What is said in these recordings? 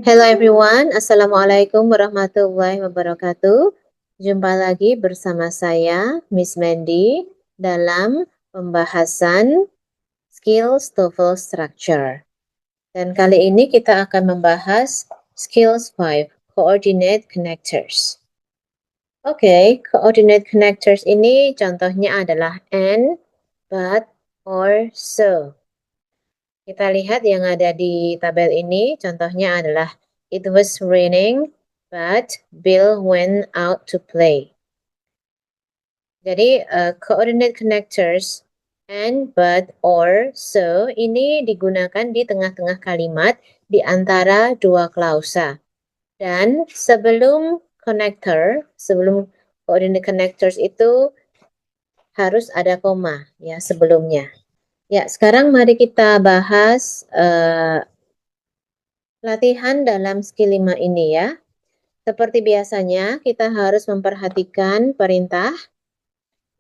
Hello everyone, Assalamualaikum warahmatullahi wabarakatuh. Jumpa lagi bersama saya, Miss Mandy, dalam pembahasan Skills TOEFL Structure. Dan kali ini kita akan membahas Skills 5, Coordinate Connectors. Oke, Coordinate Connectors ini contohnya adalah and, but, or, so. Kita lihat yang ada di tabel ini, contohnya adalah it was raining, but Bill went out to play. Jadi, coordinate connectors and, but, or, so ini digunakan di tengah-tengah kalimat di antara dua klausa. Dan sebelum connector, sebelum coordinate connectors itu harus ada koma ya sebelumnya. Ya, sekarang mari kita bahas latihan dalam skill 5 ini ya. Seperti biasanya, kita harus memperhatikan perintah.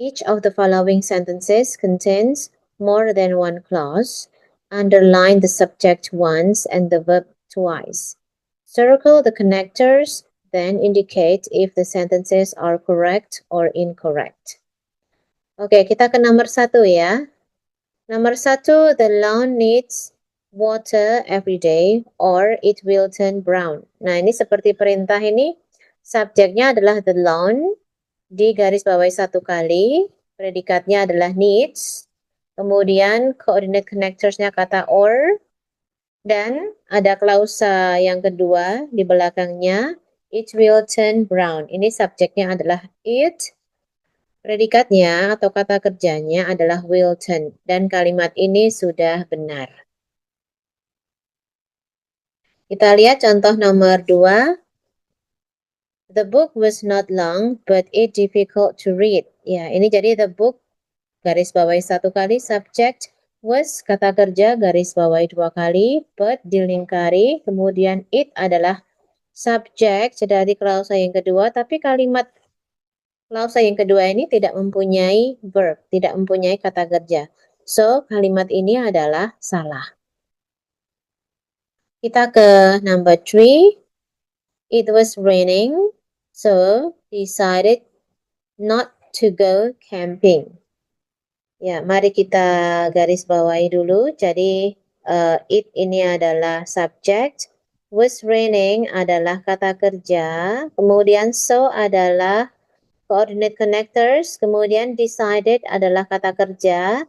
Each of the following sentences contains more than one clause. Underline the subject once and the verb twice. Circle the connectors, then indicate if the sentences are correct or incorrect. Oke, kita ke nomor 1 ya. Nomor 1, the lawn needs water every day or it will turn brown. Nah, ini seperti perintah ini, subjeknya adalah the lawn, di garis bawahi 1 kali, predikatnya adalah needs, kemudian coordinate connectors-nya kata or, dan ada klausa yang kedua di belakangnya, it will turn brown. Ini subjeknya adalah it, predikatnya atau kata kerjanya adalah will turn, dan kalimat ini sudah benar. Kita lihat contoh nomor 2. The book was not long, but it difficult to read. Ya, ini jadi the book, garis bawahi 1 kali, subject, was, kata kerja, garis bawahi 2 kali, but, dilingkari, kemudian it adalah subject dari klausa yang kedua, tapi kalimat klausa yang kedua ini tidak mempunyai verb, tidak mempunyai kata kerja. So, kalimat ini adalah salah. Kita ke number 3. It was raining, so decided not to go camping. Ya, mari kita garis bawahi dulu. Jadi, it ini adalah subject, was raining adalah kata kerja, kemudian so adalah coordinate connectors, kemudian decided adalah kata kerja,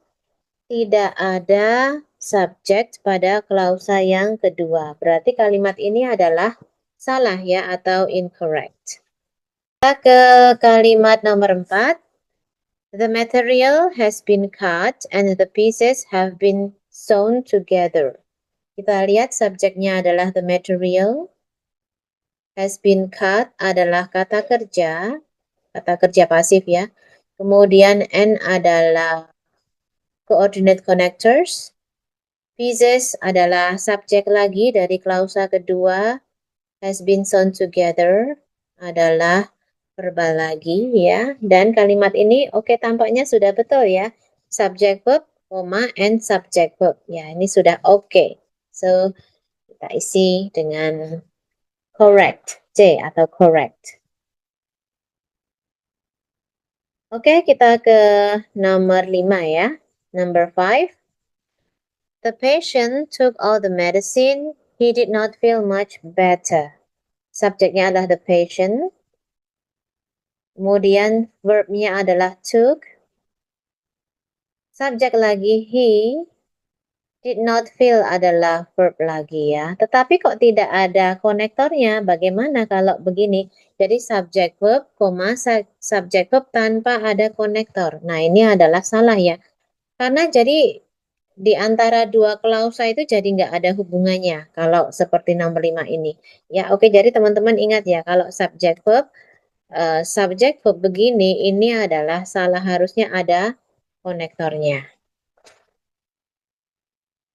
tidak ada subject pada klausa yang kedua. Berarti kalimat ini adalah salah ya atau incorrect. Kita ke kalimat nomor 4. The material has been cut and the pieces have been sewn together. Kita lihat subjeknya adalah the material. Has been cut adalah kata kerja pasif ya. Kemudian N adalah coordinate connectors. Pieces adalah subjek lagi dari klausa kedua. Has been sewn together adalah verbal lagi ya. Dan kalimat ini tampaknya sudah betul ya. Subject verb, and subject verb. Ya, ini sudah oke. So, kita isi dengan correct. C atau correct. Oke, kita ke nomor 5 ya. Number 5. The patient took all the medicine. He did not feel much better. Subjeknya adalah the patient. Kemudian verbnya adalah took. Subjek lagi he. Did not feel adalah verb lagi ya. Tetapi kok tidak ada konektornya? Bagaimana kalau begini? Jadi subject verb, subject verb tanpa ada konektor. Nah, ini adalah salah ya. Karena jadi di antara dua klausa itu jadi nggak ada hubungannya kalau seperti nomor 5 ini. Ya, oke, jadi teman-teman ingat ya, kalau subject verb begini, ini adalah salah, harusnya ada konektornya.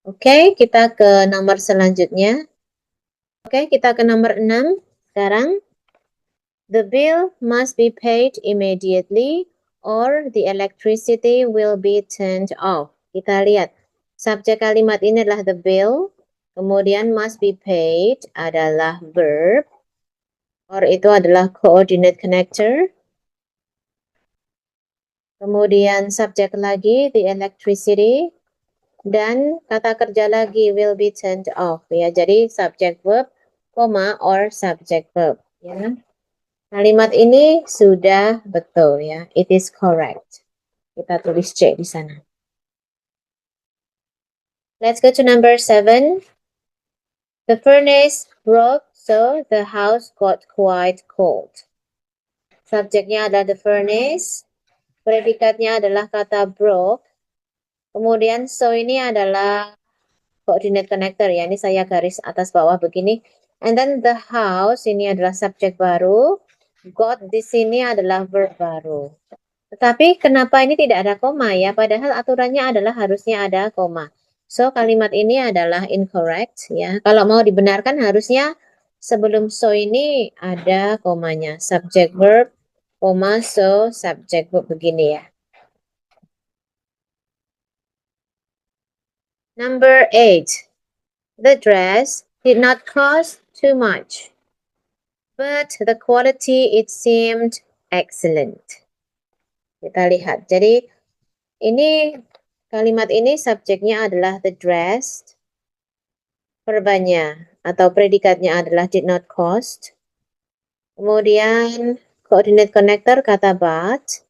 Oke, kita ke nomor selanjutnya. Oke, kita ke nomor 6 sekarang. The bill must be paid immediately or the electricity will be turned off. Kita lihat. Subjek kalimat ini adalah the bill. Kemudian must be paid adalah verb. Or itu adalah coordinate connector. Kemudian subjek lagi, the electricity. Dan kata kerja lagi, will be turned off. Ya, jadi subject verb, koma, or subject verb. Ya. Kalimat ini sudah betul ya. It is correct. Kita tulis C di sana. Let's go to number 7. The furnace broke, so the house got quite cold. Subjeknya adalah the furnace. Predikatnya adalah kata broke. Kemudian so ini adalah coordinate connector ya. Ini saya garis atas bawah begini. And then the house ini adalah subjek baru. Got di sini adalah verb baru. Tetapi kenapa ini tidak ada koma ya? Padahal aturannya adalah harusnya ada koma. So kalimat ini adalah incorrect ya. Kalau mau dibenarkan harusnya sebelum so ini ada komanya. Subject verb, koma, so, subject verb begini ya. Number 8. The dress did not cost too much, but the quality it seemed excellent. Kita lihat. Jadi ini kalimat ini subjeknya adalah the dress. Verbanya atau predikatnya adalah did not cost. Kemudian coordinate connector kata but.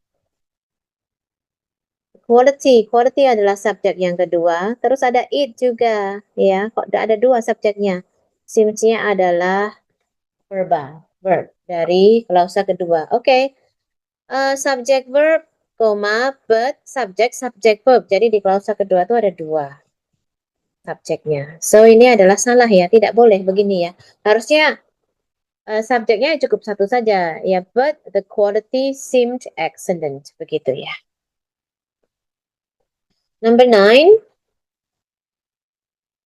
Quality adalah subjek yang kedua. Terus ada it juga, ya. Kok ada dua subjeknya? Seems-nya adalah verb dari klausa kedua. Oke. Subjek verb, koma, but, subjek verb. Jadi di klausa kedua itu ada dua subjeknya. So ini adalah salah ya, tidak boleh begini ya. Harusnya subjeknya cukup satu saja ya, but the quality seemed excellent, begitu ya. Number 9.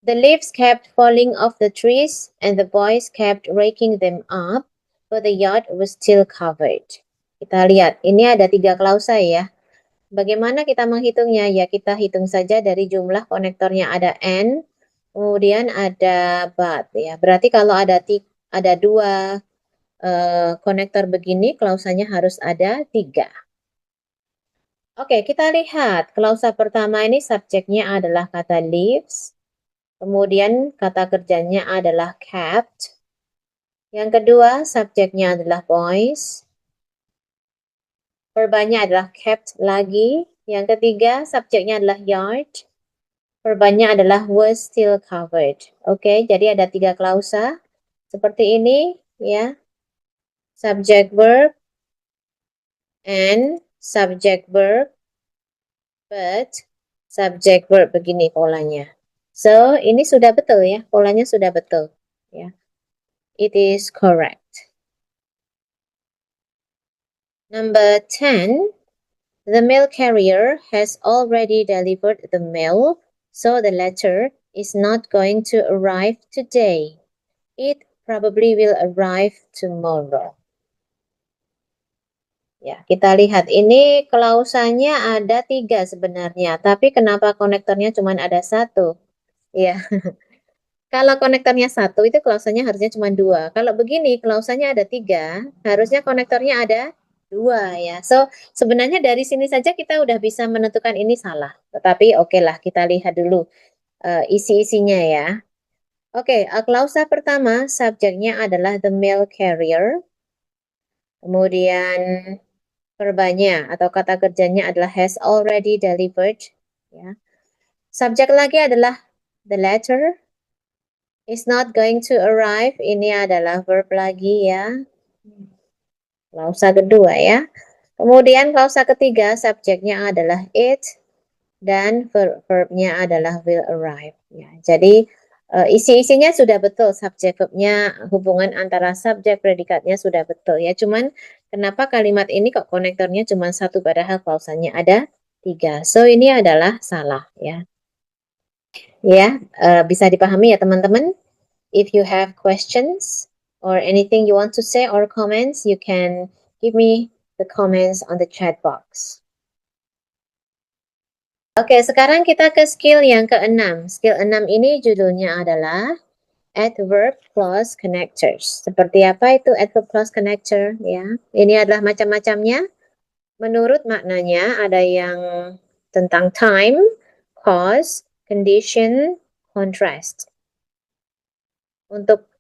The leaves kept falling off the trees and the boys kept raking them up, but the yard was still covered. Kita lihat, ini ada 3 klausa ya. Bagaimana kita menghitungnya? Ya kita hitung saja dari jumlah konektornya ada N, kemudian ada but ya. Berarti kalau ada 2 konektor begini, klausanya harus ada 3. Oke, kita lihat. Klausa pertama ini subjeknya adalah kata leaves. Kemudian kata kerjanya adalah kept. Yang kedua, subjeknya adalah boys. Verbanya adalah kept lagi. Yang ketiga, subjeknya adalah yard. Verbanya adalah was still covered. Oke, jadi ada 3 klausa. Seperti ini, ya. Subject verb and subject verb, but subject verb begini polanya. So, ini sudah betul ya, polanya sudah betul. Ya. It is correct. Number 10, the mail carrier has already delivered the mail, so the letter is not going to arrive today. It probably will arrive tomorrow. Ya, kita lihat ini klausanya ada 3 sebenarnya, tapi kenapa konektornya cuma ada 1? Ya. Kalau konektornya 1 itu klausanya harusnya cuma 2. Kalau begini klausanya ada 3, harusnya konektornya ada 2 ya. So, sebenarnya dari sini saja kita udah bisa menentukan ini salah. Tetapi oke lah, kita lihat dulu isi-isinya ya. Oke, klausa pertama subjeknya adalah the mail carrier. Kemudian verbanya atau kata kerjanya adalah has already delivered. Ya. Subjek lagi adalah the letter. Is not going to arrive, ini adalah verb lagi ya. Klausa kedua ya. Kemudian klausa ketiga, subjeknya adalah it dan verbnya adalah will arrive. Ya, jadi isi-isinya sudah betul, subjek verbnya, hubungan antara subjek predikatnya sudah betul ya. Cuman kenapa kalimat ini kok konektornya cuma 1 padahal klausanya ada 3. So ini adalah salah ya. Ya, bisa dipahami ya teman-teman. If you have questions or anything you want to say or comments, you can give me the comments on the chat box. Oke, sekarang kita ke skill yang ke-6. Skill 6 ini judulnya adalah adverb clause connectors. Seperti apa itu adverb clause connector? Ya, ini adalah macam-macamnya. Menurut maknanya ada yang tentang time, cause, condition, contrast. Untuk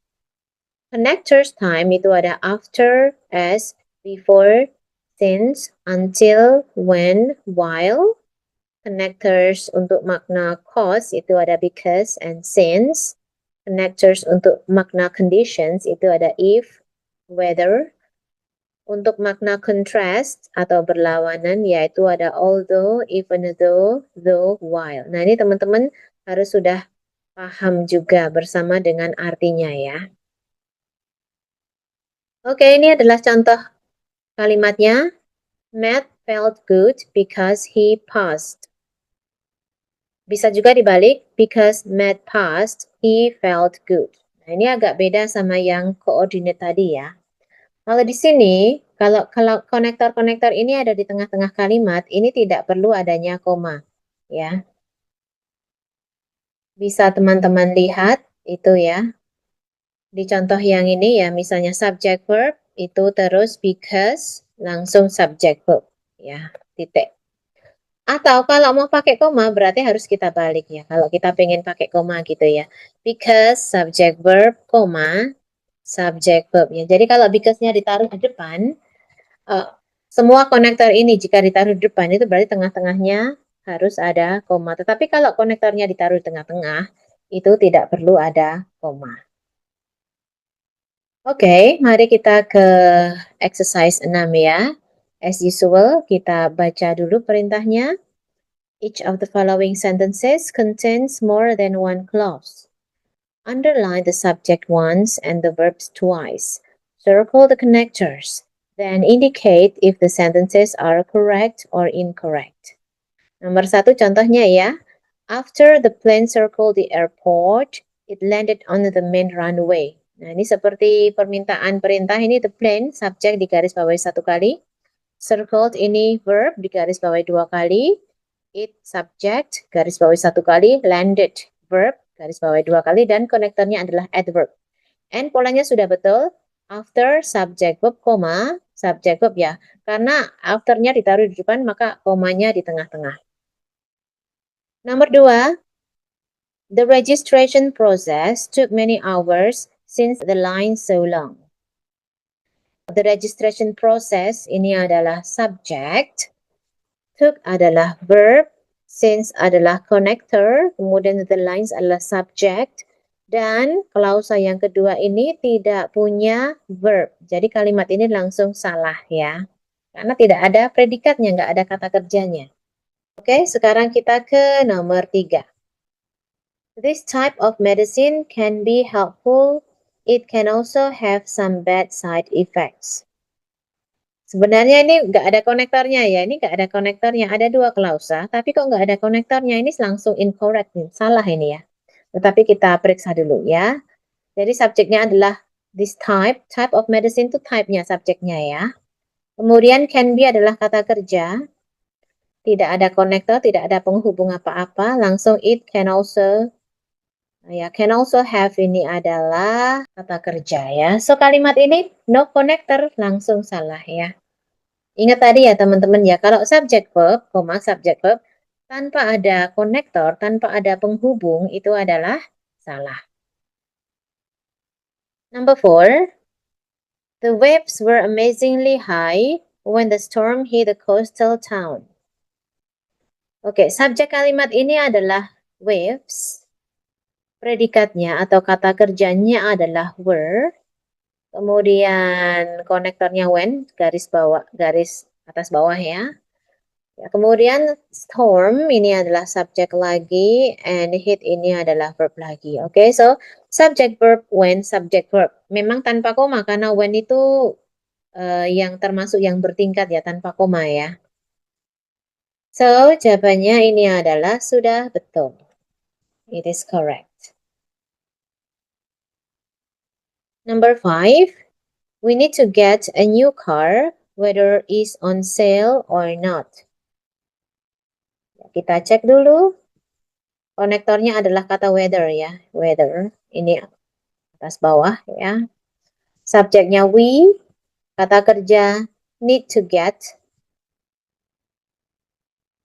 connectors time itu ada after, as, before, since, until, when, while. Connectors untuk makna cause itu ada because and since. Connectors untuk makna conditions itu ada if, whether. Untuk makna contrast atau berlawanan yaitu ada although, even though, while. Nah, ini teman-teman harus sudah paham juga bersama dengan artinya ya. Oke, ini adalah contoh kalimatnya. Matt felt good because he passed. Bisa juga dibalik, because Matt passed, he felt good. Nah, ini agak beda sama yang koordinat tadi ya. Kalau di sini, kalau konektor-konektor ini ada di tengah-tengah kalimat, ini tidak perlu adanya koma. Ya, bisa teman-teman lihat itu ya. Di contoh yang ini ya, misalnya subject verb, itu terus because, langsung subject verb. Ya, titik. Atau kalau mau pakai koma berarti harus kita balik ya. Kalau kita pengen pakai koma gitu ya. Because subject verb, koma, subject verb ya. Jadi kalau because-nya ditaruh di depan, semua konektor ini jika ditaruh di depan itu berarti tengah-tengahnya harus ada koma. Tetapi kalau konektornya ditaruh di tengah-tengah, itu tidak perlu ada koma. Oke, mari kita ke exercise 6 ya. As usual, kita baca dulu perintahnya. Each of the following sentences contains more than one clause. Underline the subject once and the verbs twice. Circle the connectors. Then indicate if the sentences are correct or incorrect. Nomor 1 contohnya ya. After the plane circled the airport, it landed on the main runway. Nah, ini seperti permintaan perintah ini the plane, subjek digaris bawahi 1 kali. Circled ini verb digaris bawahi 2 kali. It subject garis bawahi 1 kali. Landed verb garis bawahi 2 kali. Dan konektornya adalah adverb. And polanya sudah betul. After subject verb, koma, subject verb ya. Karena afternya ditaruh di depan, maka komanya di tengah-tengah. Nomor 2. The registration process took many hours since the line so long. The registration process ini adalah subject, took adalah verb, since adalah connector, kemudian the lines adalah subject, dan klausa yang kedua ini tidak punya verb. Jadi kalimat ini langsung salah ya. Karena tidak ada predikatnya, nggak ada kata kerjanya. Oke, sekarang kita ke nomor 3. This type of medicine can be helpful. It can also have some bad side effects. Sebenarnya ini nggak ada konektornya ya. Ini nggak ada konektornya. Ada 2 klausa, tapi kok nggak ada konektornya. Ini langsung incorrect nih. Salah ini ya. Tetapi kita periksa dulu ya. Jadi subjeknya adalah this type. Type of medicine itu type-nya, subjeknya ya. Kemudian can be adalah kata kerja. Tidak ada konektor, tidak ada penghubung apa-apa. Langsung it can also. Ya, can also have ini adalah kata kerja ya. So, kalimat ini no connector, langsung salah ya. Ingat tadi ya teman-teman ya, kalau subject verb, subject verb, tanpa ada konektor, tanpa ada penghubung, itu adalah salah. Number 4. The waves were amazingly high when the storm hit the coastal town. Oke, subjek kalimat ini adalah waves. Predikatnya atau kata kerjanya adalah were. Kemudian konektornya when, garis bawah, garis atas bawah ya. Ya, kemudian storm ini adalah subjek lagi, and hit ini adalah verb lagi. Oke, so subject verb when, subject verb. Memang tanpa koma karena when itu yang termasuk yang bertingkat ya, tanpa koma ya. So, jawabannya ini adalah sudah betul. It is correct. Number 5. We need to get a new car, whether it's on sale or not. kita cek dulu. Konektornya adalah kata weather ya. Weather. Ini atas bawah ya. Subjeknya we. Kata kerja need to get.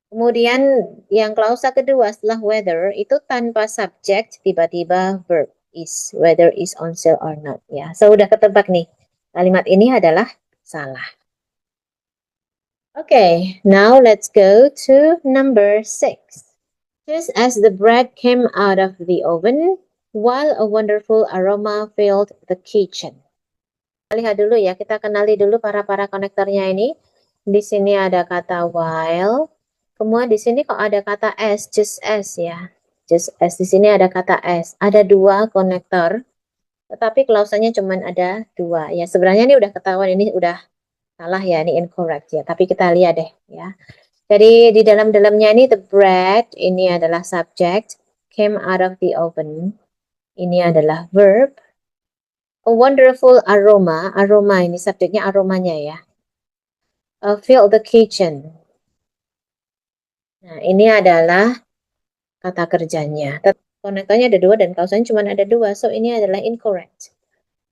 Kemudian yang klausa kedua setelah weather itu tanpa subjek tiba-tiba verb is. Whether is on sale or not ya. So udah ketebak nih. Kalimat ini adalah salah. Okay, now let's go to number 6. Just as the bread came out of the oven, while a wonderful aroma filled the kitchen. Kita lihat dulu ya, kita kenali dulu para konektornya ini. Di sini ada kata while, kemudian di sini kok ada kata as, just as ya. Just as, di sini ada kata as. Ada dua konektor, tetapi klausanya cuma ada dua. Ya, sebenarnya ini udah ketahuan, ini udah salah ya, ini incorrect ya. Tapi kita lihat deh ya. Jadi di dalamnya ini the bread, ini adalah subject, came out of the oven. Ini adalah verb. A wonderful aroma, aroma ini subjeknya aromanya ya. Fill the kitchen. Nah, ini adalah kata kerjanya. Konektornya ada dua dan kausanya cuma ada dua, so ini adalah incorrect.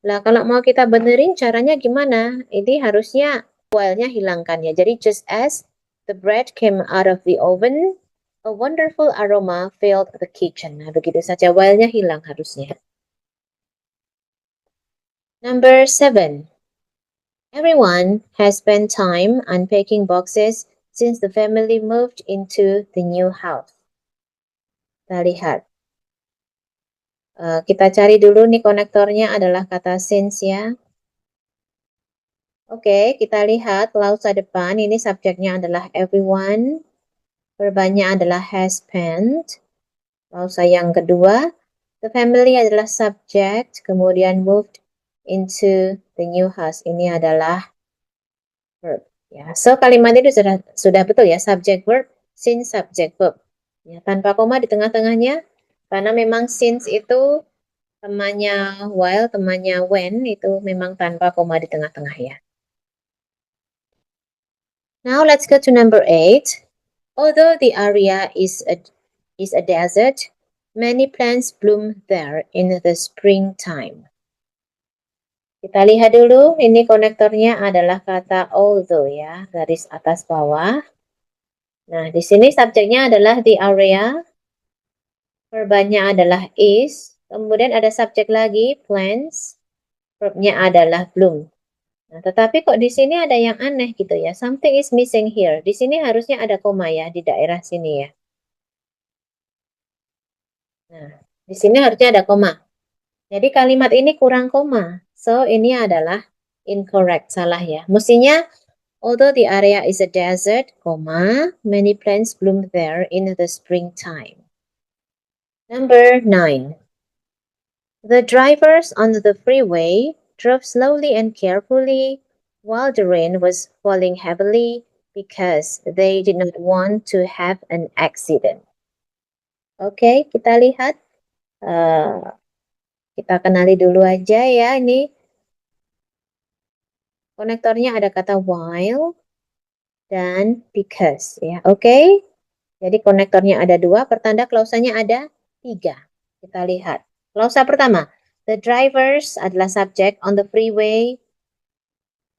Nah, kalau mau kita benerin caranya gimana? Ini harusnya while-nya hilangkan ya. Jadi just as the bread came out of the oven, a wonderful aroma filled the kitchen. Nah, begitu saja while-nya hilang harusnya. Number 7. Everyone has spent time unpacking boxes since the family moved into the new house. Kita lihat. Kita cari dulu nih konektornya adalah kata since ya. Oke, kita lihat klausa depan ini subjeknya adalah everyone. Verbanya adalah has spent. Klausa yang kedua, the family adalah subject, kemudian moved into the new house. Ini adalah verb. Ya, so kalimat itu sudah betul ya, subject verb, since subject verb. Ya, tanpa koma di tengah-tengahnya, karena memang since itu temannya while, temannya when, itu memang tanpa koma di tengah-tengah ya. Now let's go to number 8. Although the area is a desert, many plants bloom there in the springtime. Kita lihat dulu, ini konektornya adalah kata although ya, garis atas bawah. Nah, di sini subjeknya adalah the area, verbnya adalah is, kemudian ada subjek lagi, plants, verbnya adalah bloom. Nah, tetapi kok di sini ada yang aneh gitu ya, something is missing here. Di sini harusnya ada koma ya, di daerah sini ya. Nah, di sini harusnya ada koma. Jadi kalimat ini kurang koma. So, ini adalah incorrect, salah ya. Mestinya, although the area is a desert, many plants bloom there in the springtime. Number 9. The drivers on the freeway drove slowly and carefully while the rain was falling heavily because they did not want to have an accident. Oke, kita lihat. Kita kenali dulu aja ya ini. Konektornya ada kata while dan because ya. Oke. Jadi konektornya ada dua, pertanda klausanya ada tiga. Kita lihat. Klausa pertama, the drivers adalah subjek on the freeway.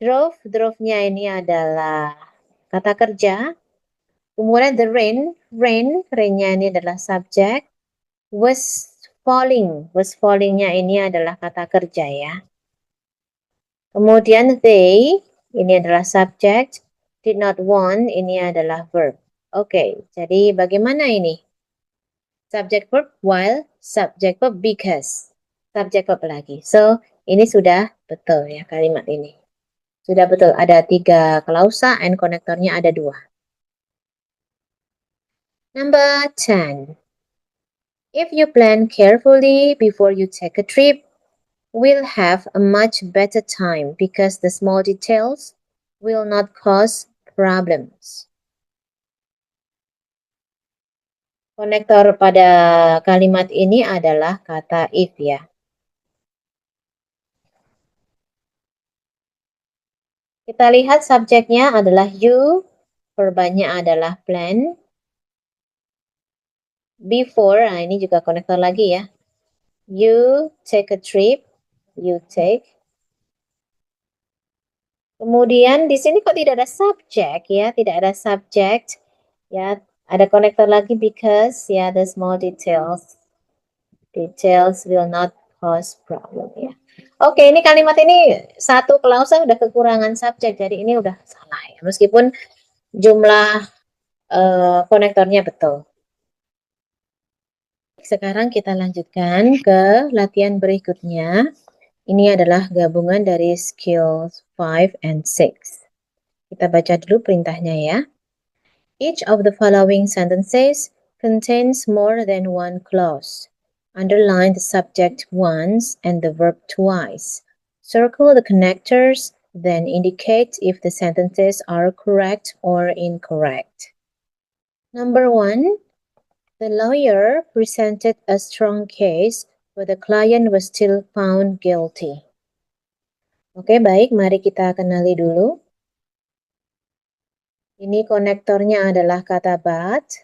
Drove-nya ini adalah kata kerja. Kemudian the rain-nya ini adalah subjek. Was falling-nya ini adalah kata kerja ya. Kemudian they, ini adalah subject. Did not want, ini adalah verb. Oke, jadi bagaimana ini? Subject verb while, subject verb because. Subject verb lagi. So, ini sudah betul ya kalimat ini. Sudah betul, ada 3 klausa and konektornya ada 2. Number 10. If you plan carefully before you take a trip, we'll have a much better time because the small details will not cause problems. Konektor pada kalimat ini adalah kata if ya. Kita lihat subjeknya adalah you, verbanya adalah plan. Before, nah ini juga konektor lagi ya. You take a trip, you take. Kemudian di sini kok tidak ada subject ya, tidak ada subject ya. Ada konektor lagi because ya, the small details. Details will not cause problem ya. Oke, ini kalimat ini satu klausa udah kekurangan subjek, jadi ini udah salah ya. Meskipun jumlah konektornya betul. Sekarang kita lanjutkan ke latihan berikutnya. Ini adalah gabungan dari skills 5 and 6. Kita baca dulu perintahnya ya. Each of the following sentences contains more than one clause. Underline the subject once and the verb twice. Circle the connectors, then indicate if the sentences are correct or incorrect. Number 1. The lawyer presented a strong case, but the client was still found guilty. Oke, baik. Mari kita kenali dulu. Ini konektornya adalah kata but.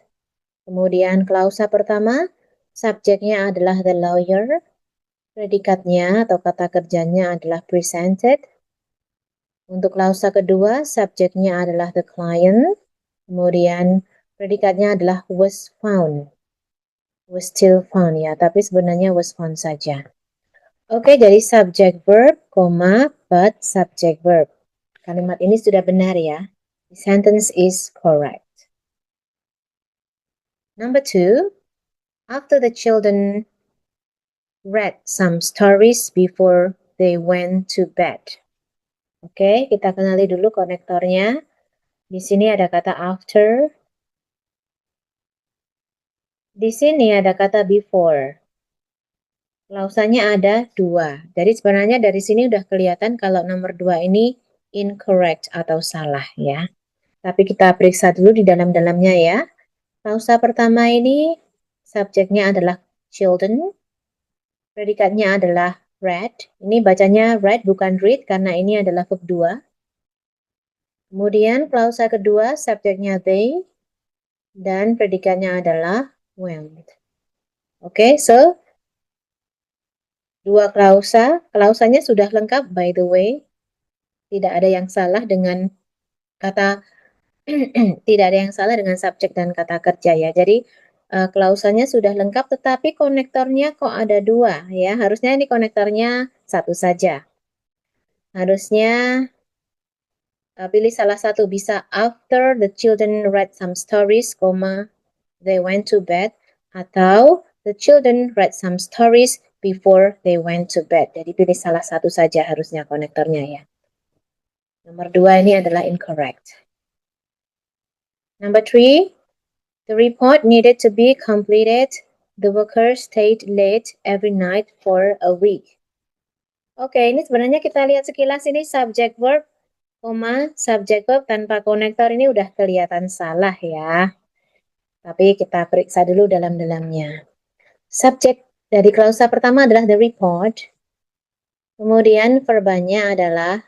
Kemudian klausa pertama, subjeknya adalah the lawyer. Predikatnya atau kata kerjanya adalah presented. Untuk klausa kedua, subjeknya adalah the client. Kemudian predikatnya adalah was found. Was still found ya, tapi sebenarnya was found saja. Oke, jadi subject verb, but subject verb. Kalimat ini sudah benar ya. The sentence is correct. Number 2, after the children read some stories before they went to bed. Oke, kita kenali dulu konektornya. Di sini ada kata after. Di sini ada kata before. Klausanya ada 2. Jadi sebenarnya dari sini udah kelihatan kalau nomor 2 ini incorrect atau salah ya. Tapi kita periksa dulu di dalam-dalamnya ya. Klausa pertama ini subjeknya adalah children. Predikatnya adalah read. Ini bacanya read bukan read karena ini adalah verb 2. Kemudian klausa kedua subjeknya they dan predikatnya adalah went. Oke, so dua klausanya sudah lengkap by the way. Tidak ada yang salah dengan kata tidak ada yang salah dengan subjek dan kata kerja ya. Jadi klausanya sudah lengkap tetapi konektornya kok ada 2 ya. Harusnya ini konektornya 1 saja. Harusnya pilih salah satu, bisa after the children read some stories, they went to bed, atau the children read some stories before they went to bed. Jadi pilih salah satu saja harusnya konektornya ya. Nomor 2 ini adalah incorrect. Number 3, the report needed to be completed. The worker stayed late every night for a week. Oke, ini sebenarnya kita lihat sekilas ini subject verb, subject verb tanpa konektor ini udah kelihatan salah ya. Tapi kita periksa dulu dalam-dalamnya. Subjek dari klausa pertama adalah the report. Kemudian verbanya adalah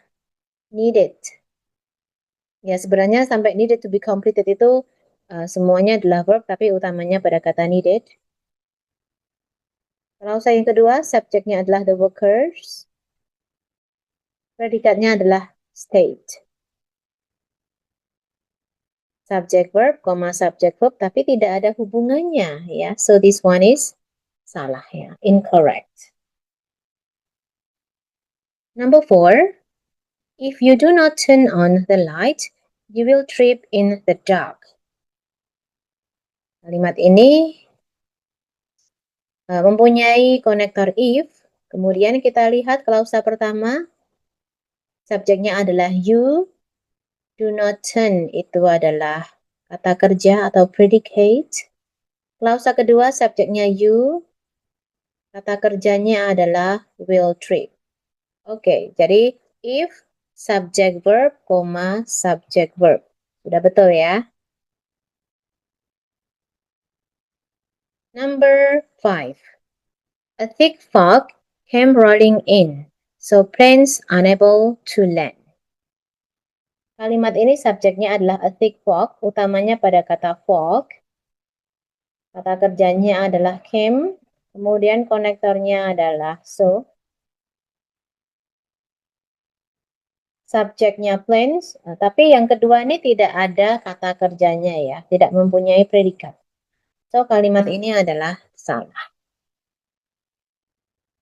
needed. Ya, sebenarnya sampai needed to be completed itu semuanya adalah verb, tapi utamanya pada kata needed. Klausa yang kedua, subjeknya adalah the workers. Predikatnya adalah stayed. Subject verb, subject verb, tapi tidak ada hubungannya ya. So this one is salah ya, incorrect. Number 4, if you do not turn on the light, you will trip in the dark. Kalimat ini mempunyai konektor if. Kemudian kita lihat klausa pertama, subjeknya adalah you. Do not turn itu adalah kata kerja atau predicate. Klausa kedua subjeknya you. Kata kerjanya adalah will trip. Oke, jadi if subject verb, subject verb. Sudah betul ya? Number 5. A thick fog came rolling in, so planes unable to land. Kalimat ini subjeknya adalah a thick fog, utamanya pada kata fog. Kata kerjanya adalah came, kemudian konektornya adalah so. Subjeknya planes, tapi yang kedua ini tidak ada kata kerjanya ya, tidak mempunyai predikat. So, kalimat ini adalah salah.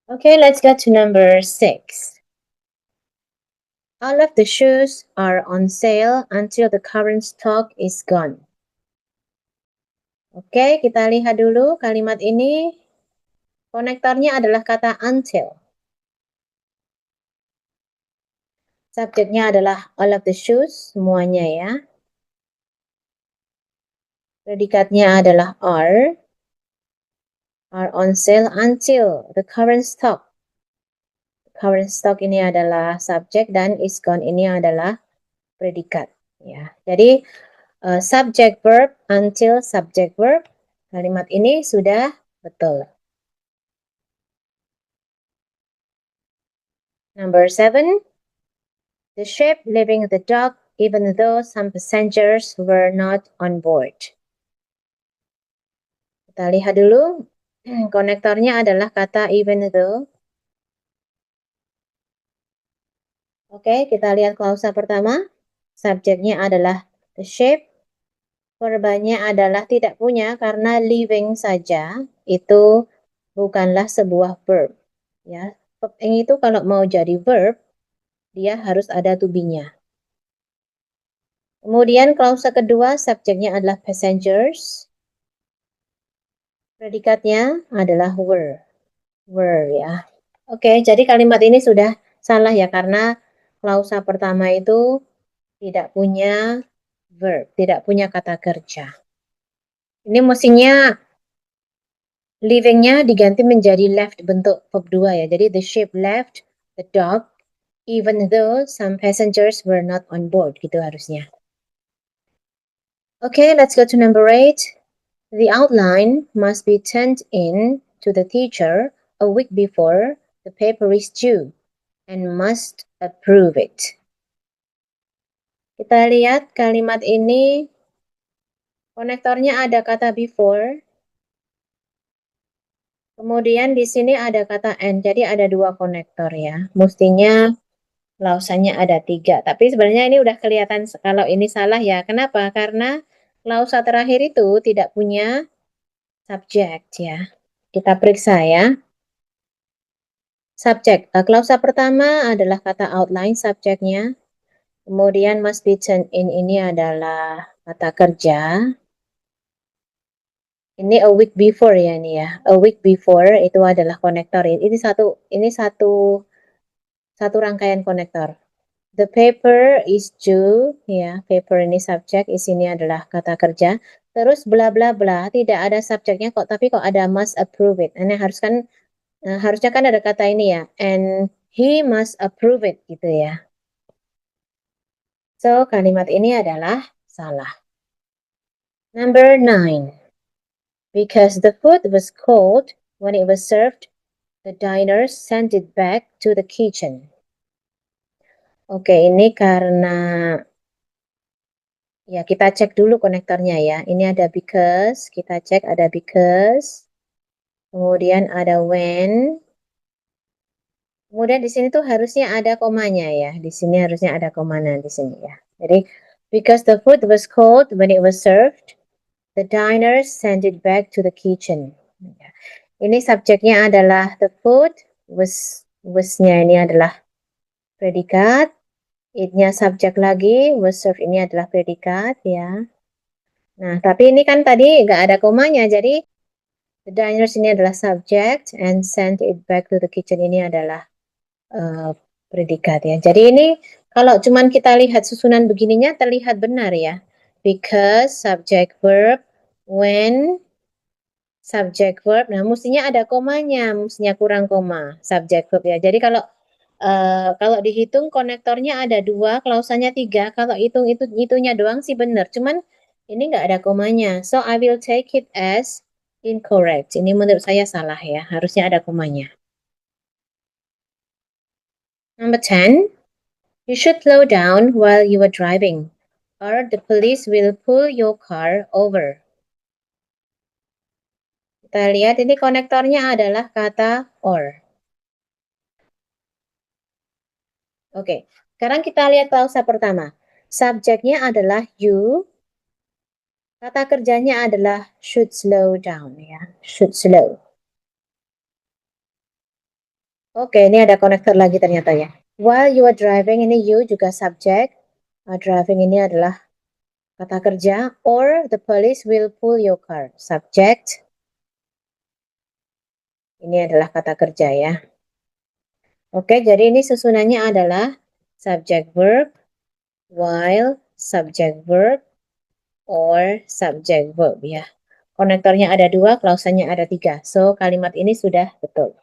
Okay, let's go to number 6. All of the shoes are on sale until the current stock is gone. Oke, kita lihat dulu kalimat ini. Konektornya adalah kata until. Subjeknya adalah all of the shoes, semuanya ya. Predikatnya adalah are on sale until the current stock. Current stock ini adalah subjek dan is gone ini adalah predikat. Ya, jadi subject verb until subject verb. Kalimat ini sudah betul. Number 7. The ship leaving the dock even though some passengers were not on board. Kita lihat dulu. Konektornya adalah kata even though. Oke, kita lihat klausa pertama. Subjeknya adalah the ship. Korbannya adalah tidak punya karena leaving saja itu bukanlah sebuah verb. Ya, verb ini itu kalau mau jadi verb, dia harus ada to be-nya. Kemudian klausa kedua, subjeknya adalah passengers. Predikatnya adalah were. Were ya. Oke, jadi kalimat ini sudah salah ya karena klausa pertama itu tidak punya verb, tidak punya kata kerja. Ini mestinya leaving-nya diganti menjadi left bentuk verb 2 ya. Jadi the ship left the dock even though some passengers were not on board gitu harusnya. Okay, let's go to number 8. The outline must be turned in to the teacher a week before the paper is due and must approve it. Kita lihat kalimat ini, konektornya ada kata before, kemudian di sini ada kata and, jadi ada dua konektor ya. Mestinya klausanya ada 3, tapi sebenarnya ini udah kelihatan kalau ini salah ya. Kenapa? Karena klausa terakhir itu tidak punya subjek ya. Kita periksa ya. Subjek, klausa pertama adalah kata outline subjeknya. Kemudian must be turned in ini adalah kata kerja. Ini a week before ya ini ya. A week before itu adalah konektor. Ini satu rangkaian konektor. The paper is due ya. Paper ini subjek, sini adalah kata kerja. Terus bla bla bla, tidak ada subjeknya kok, tapi kok ada must approve it. Ini harusnya kan ada kata ini ya. And he must approve it gitu ya. So, kalimat ini adalah salah. Number 9. Because the food was cold when it was served, the diners sent it back to the kitchen. Oke, ini karena ya kita cek dulu konektornya ya. Ini ada because, kita cek ada because. Kemudian ada when. Kemudian di sini tuh harusnya ada komanya ya. Di sini harusnya ada komanya di sini ya. Jadi because the food was cold when it was served, the diners sent it back to the kitchen. Ini subjeknya adalah the food, was-nya ini adalah predikat, it-nya subjek lagi, was served ini adalah predikat ya. Nah, tapi ini kan tadi nggak ada komanya, jadi the diners ini adalah subject and sent it back to the kitchen ini adalah predikat ya. Jadi ini kalau cuman kita lihat susunan begininya terlihat benar ya. Because, subject verb, when, subject verb. Nah, mestinya ada komanya, mestinya kurang koma, subject verb ya. Jadi kalau dihitung konektornya ada 2, klausanya 3. Kalau itunya doang sih benar. Cuman ini nggak ada komanya. So I will take it as incorrect. Ini menurut saya salah ya. Harusnya ada komanya. Number 10. You should slow down while you are driving, or the police will pull your car over. Kita lihat ini konektornya adalah kata or. Oke, sekarang kita lihat klausa pertama. Subjeknya adalah you. Kata kerjanya adalah should slow down ya, should slow. Oke, ini ada konektor lagi ternyata ya. While you are driving, ini you juga subjek. Driving ini adalah kata kerja. Or the police will pull your car. Subject. Ini adalah kata kerja ya. Oke, jadi ini susunannya adalah subject verb, while, subject verb, or subject verb ya. Konektornya ada 2, klausanya ada 3. So, kalimat ini sudah betul.